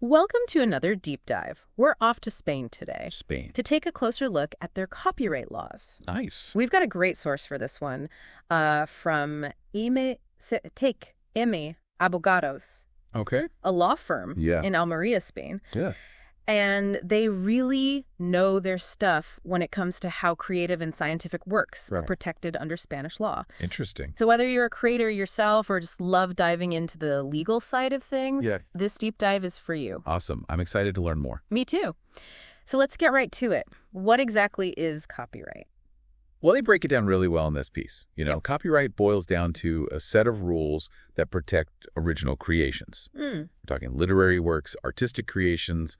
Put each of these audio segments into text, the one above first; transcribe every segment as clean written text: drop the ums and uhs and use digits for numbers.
Welcome to another deep dive. We're off to Spain today Spain. to take a closer look at their copyright laws. Nice. We've got a great source for this one from MCHM Abogados, Okay. a law firm Yeah. in Almeria, Spain. Yeah. And they really know their stuff when it comes to how creative and scientific works are Right. protected under Spanish law. Interesting. So whether you're a creator yourself or just love diving into the legal side of things, Yeah. this deep dive is for you. Awesome. I'm excited to learn more. Me too. So let's get right to it. What exactly is copyright? Well, they break it down really well in this piece. Yep. Copyright boils down to a set of rules that protect original creations. We're talking literary works, artistic creations,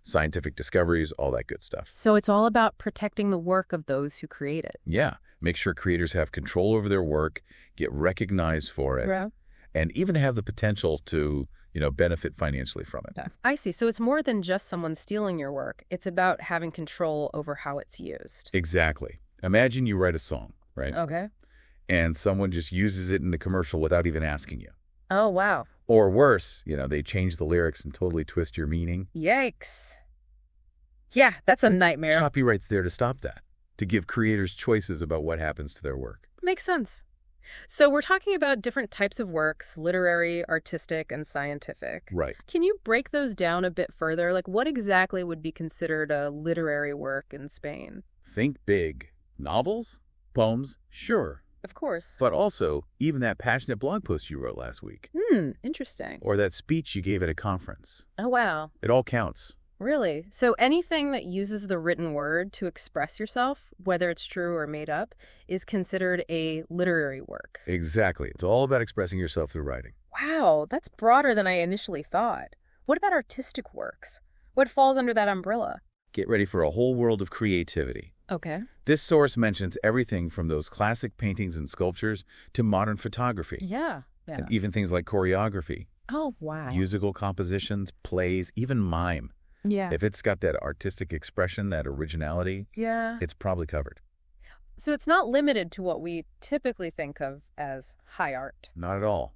scientific discoveries, all that good stuff. So it's all about protecting the work of those who create it. Yeah. Make sure creators have control over their work, get recognized for it, Yeah. and even have the potential to, benefit financially from it. I see. So it's more than just someone stealing your work. It's about having control over how it's used. Exactly. Imagine you write a song, right? Okay. And someone just uses it in the commercial without even asking you. Oh, wow. Or worse, they change the lyrics and totally twist your meaning. Yikes. Yeah, that's a nightmare. Copyright's there to stop that, to give creators choices about what happens to their work. Makes sense. So we're talking about different types of works, literary, artistic, and scientific. Right. Can you break those down a bit further? Like what exactly would be considered a literary work in Spain? Think big. Novels? Poems? Sure. Of course. But also, even that passionate blog post you wrote last week. Interesting. Or that speech you gave at a conference. Oh, wow. It all counts. Really? So anything that uses the written word to express yourself, whether it's true or made up, is considered a literary work. Exactly. It's all about expressing yourself through writing. Wow, that's broader than I initially thought. What about artistic works? What falls under that umbrella? Get ready for a whole world of creativity. Okay. This source mentions everything from those classic paintings and sculptures to modern photography. Yeah. And even things like choreography, Oh, wow. musical compositions, plays, even mime. Yeah. If it's got that artistic expression, that originality, Yeah. it's probably covered. So it's not limited to what we typically think of as high art. Not at all.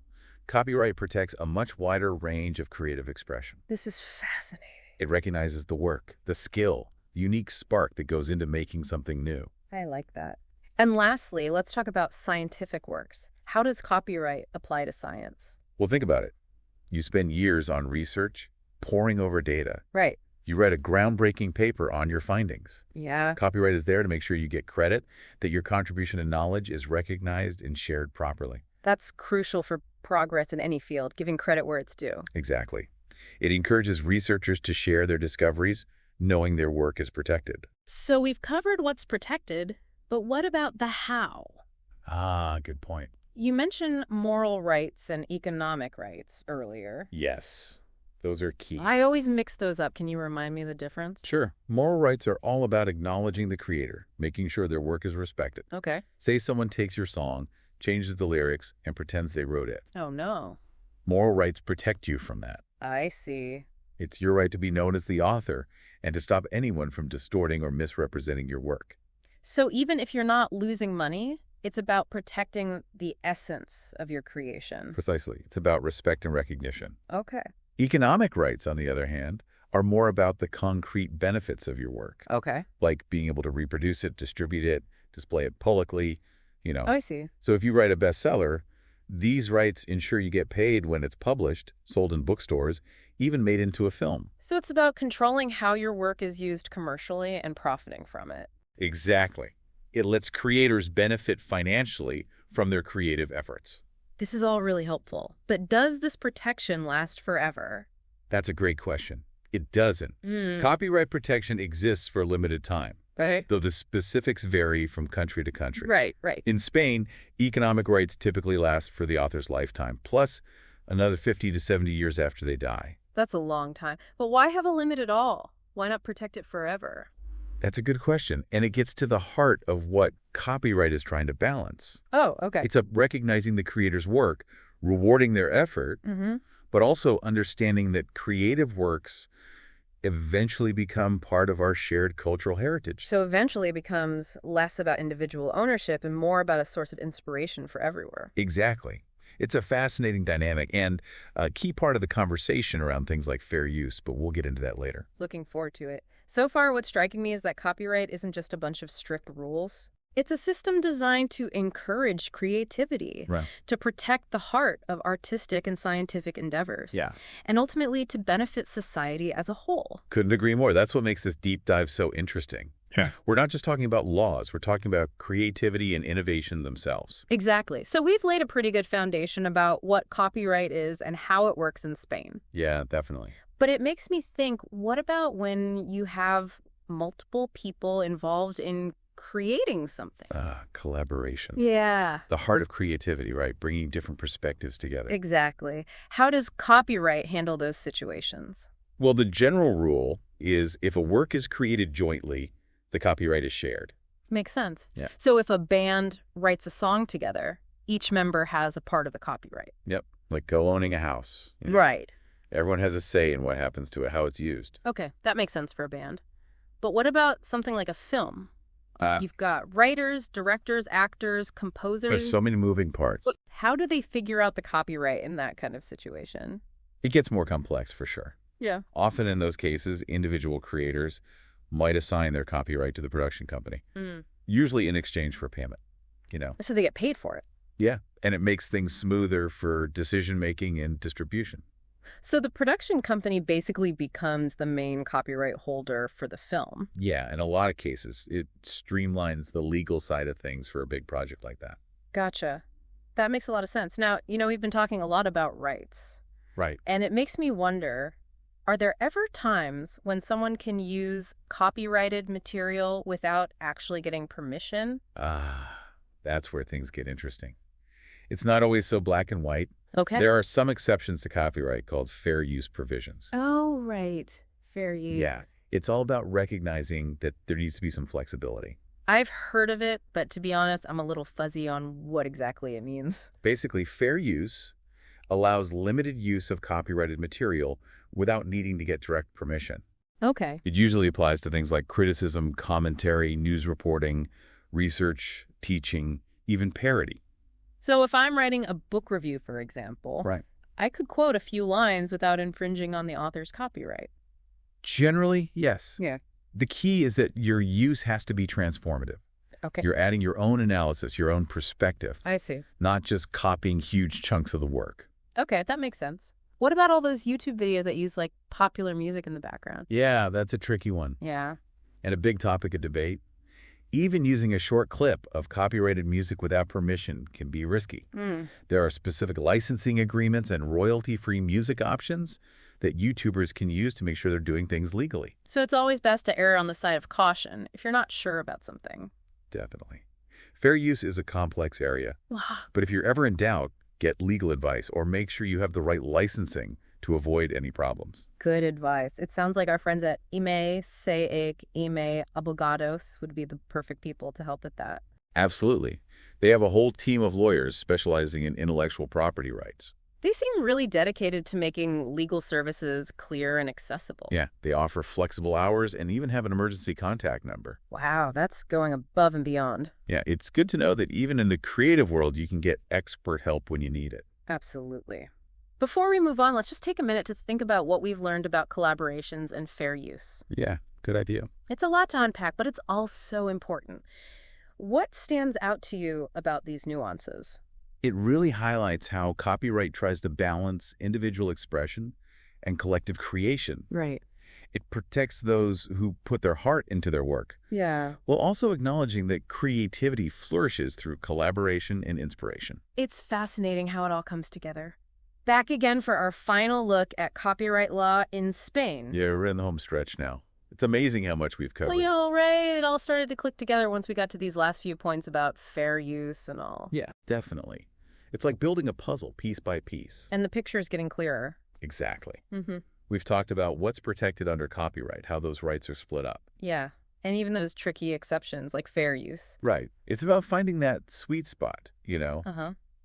Copyright protects a much wider range of creative expression. This is fascinating. It recognizes the work, the skill, the unique spark that goes into making something new. I like that. And lastly, let's talk about scientific works. How does copyright apply to science? Well, think about it. You spend years on research, poring over data. Right. You write a groundbreaking paper on your findings. Yeah. Copyright is there to make sure you get credit, that your contribution and knowledge is recognized and shared properly. That's crucial for progress in any field, giving credit where it's due. Exactly. It encourages researchers to share their discoveries, knowing their work is protected. So we've covered what's protected, but what about the how? Good point. You mentioned moral rights and economic rights earlier. Yes, those are key. I always mix those up. Can you remind me the difference? Sure. Moral rights are all about acknowledging the creator, making sure their work is respected. Okay. Say someone takes your song, changes the lyrics, and pretends they wrote it. Oh, no. Moral rights protect you from that. I see. It's your right to be known as the author and to stop anyone from distorting or misrepresenting your work. So even if you're not losing money, it's about protecting the essence of your creation. Precisely. It's about respect and recognition. Okay. Economic rights, on the other hand, are more about the concrete benefits of your work, Okay. like being able to reproduce it, distribute it, display it publicly, Oh, I see. So if you write a bestseller, these rights ensure you get paid when it's published, sold in bookstores, even made into a film. So it's about controlling how your work is used commercially and profiting from it. Exactly. It lets creators benefit financially from their creative efforts. This is all really helpful. But does this protection last forever? That's a great question. It doesn't. Copyright protection exists for a limited time, Right. though the specifics vary from country to country. Right. In Spain, economic rights typically last for the author's lifetime, plus another 50 to 70 years after they die. That's a long time. But why have a limit at all? Why not protect it forever? That's a good question, and it gets to the heart of what copyright is trying to balance. Oh, okay. It's recognizing the creator's work, rewarding their effort, but also understanding that creative works eventually become part of our shared cultural heritage. So eventually it becomes less about individual ownership and more about a source of inspiration for everywhere. Exactly. It's a fascinating dynamic and a key part of the conversation around things like fair use, but we'll get into that later. Looking forward to it. So far, what's striking me is that copyright isn't just a bunch of strict rules. It's a system designed to encourage creativity, Right. to protect the heart of artistic and scientific endeavors, Yeah. and ultimately to benefit society as a whole. Couldn't agree more. That's what makes this deep dive so interesting. Yeah. We're not just talking about laws. We're talking about creativity and innovation themselves. Exactly. So we've laid a pretty good foundation about what copyright is and how it works in Spain. Yeah, definitely. But it makes me think, what about when you have multiple people involved in creating something? Collaborations. Yeah. The heart of creativity, right? Bringing different perspectives together. Exactly. How does copyright handle those situations? Well, the general rule is if a work is created jointly, the copyright is shared. Makes sense. Yeah. So if a band writes a song together, each member has a part of the copyright. Yep. Like co-owning a house. You know, Right. Everyone has a say in what happens to it, how it's used. Okay, that makes sense for a band. But what about something like a film? You've got writers, directors, actors, composers. There's so many moving parts. How do they figure out the copyright in that kind of situation? It gets more complex for sure. Yeah. Often in those cases, individual creators might assign their copyright to the production company, usually in exchange for payment, you know? So they get paid for it. Yeah, and it makes things smoother for decision-making and distribution. So the production company basically becomes the main copyright holder for the film. Yeah, in a lot of cases, it streamlines the legal side of things for a big project like that. Gotcha. That makes a lot of sense. Now, we've been talking a lot about rights. Right. And it makes me wonder, are there ever times when someone can use copyrighted material without actually getting permission? That's where things get interesting. It's not always so black and white. Okay. There are some exceptions to copyright called fair use provisions. Oh, right. Fair use. Yeah. It's all about recognizing that there needs to be some flexibility. I've heard of it, but to be honest, I'm a little fuzzy on what exactly it means. Basically, fair use allows limited use of copyrighted material without needing to get direct permission. Okay. It usually applies to things like criticism, commentary, news reporting, research, teaching, even parody. So if I'm writing a book review, for example, Right. I could quote a few lines without infringing on the author's copyright. Generally, yes. Yeah. The key is that your use has to be transformative. Okay. You're adding your own analysis, your own perspective, I see. not just copying huge chunks of the work. Okay, that makes sense. What about all those YouTube videos that use, like, popular music in the background? Yeah, that's a tricky one. Yeah. And a big topic of debate. Even using a short clip of copyrighted music without permission can be risky. There are specific licensing agreements and royalty-free music options that YouTubers can use to make sure they're doing things legally. So it's always best to err on the side of caution if you're not sure about something. Definitely. Fair use is a complex area, but if you're ever in doubt, get legal advice or make sure you have the right licensing to avoid any problems. Good advice. It sounds like our friends at MCHM Abogados would be the perfect people to help with that. Absolutely. They have a whole team of lawyers specializing in intellectual property rights. They seem really dedicated to making legal services clear and accessible. Yeah, they offer flexible hours and even have an emergency contact number. Wow, that's going above and beyond. Yeah, it's good to know that even in the creative world, you can get expert help when you need it. Absolutely. Before we move on, let's just take a minute to think about what we've learned about collaborations and fair use. Yeah, good idea. It's a lot to unpack, but it's all so important. What stands out to you about these nuances? It really highlights how copyright tries to balance individual expression and collective creation. Right. It protects those who put their heart into their work, Yeah. while also acknowledging that creativity flourishes through collaboration and inspiration. It's fascinating how it all comes together. Back again for our final look at copyright law in Spain. Yeah, we're in the home stretch now. It's amazing how much we've covered. Well, right? It all started to click together once we got to these last few points about fair use and all. Yeah, definitely. It's like building a puzzle piece by piece. And the picture's getting clearer. Exactly. Mm-hmm. We've talked about what's protected under copyright, how those rights are split up. Yeah. And even those tricky exceptions like fair use. Right. It's about finding that sweet spot,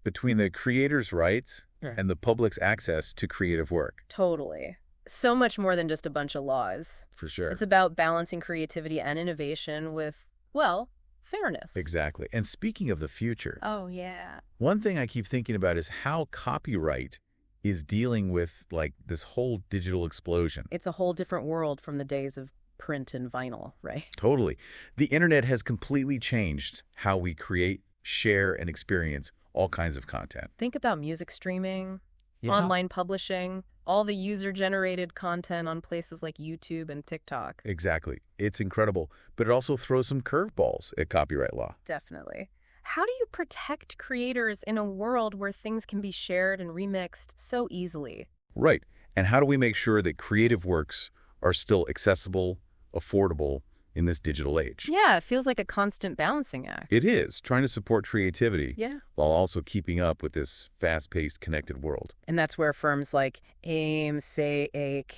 between the creator's rights and the public's access to creative work. Totally. So much more than just a bunch of laws. For sure. It's about balancing creativity and innovation with, well, fairness. Exactly. And speaking of the future, Oh, yeah. one thing I keep thinking about is how copyright is dealing with, like, this whole digital explosion. It's a whole different world from the days of print and vinyl, right? Totally. The internet has completely changed how we create, share, and experience all kinds of content. Think about music streaming, Yeah. online publishing, all the user-generated content on places like YouTube and TikTok. Exactly. It's incredible, but it also throws some curveballs at copyright law. Definitely. How do you protect creators in a world where things can be shared and remixed so easily? Right. And how do we make sure that creative works are still accessible, affordable in this digital age? Yeah, it feels like a constant balancing act. It is, trying to support creativity Yeah. while also keeping up with this fast-paced, connected world. And that's where firms like MCHM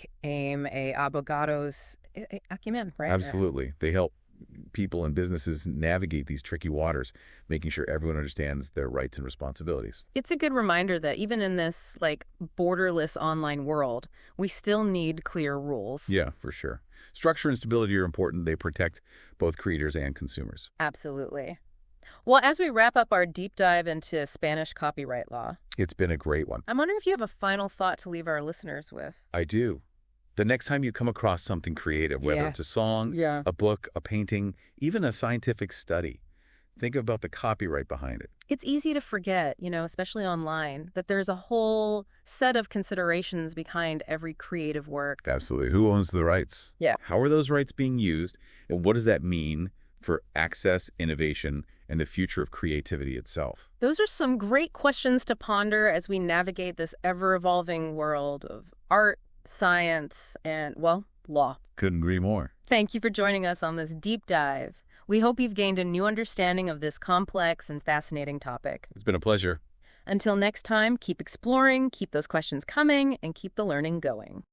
Abogados come in, right? Absolutely. They help people and businesses navigate these tricky waters, making sure everyone understands their rights and responsibilities. It's a good reminder that even in this, like, borderless online world, we still need clear rules. Yeah, for sure. Structure and stability are important. They protect both creators and consumers. Absolutely. Well, as we wrap up our deep dive into Spanish copyright law, It's been a great one. I'm wondering if you have a final thought to leave our listeners with. I do. The next time you come across something creative, whether Yeah. it's a song, Yeah. a book, a painting, even a scientific study, think about the copyright behind it. It's easy to forget, especially online, that there's a whole set of considerations behind every creative work. Absolutely. Who owns the rights? Yeah. How are those rights being used? And what does that mean for access, innovation, and the future of creativity itself? Those are some great questions to ponder as we navigate this ever-evolving world of art, science, and, well, law. Couldn't agree more. Thank you for joining us on this deep dive. We hope you've gained a new understanding of this complex and fascinating topic. It's been a pleasure. Until next time, keep exploring, keep those questions coming, and keep the learning going.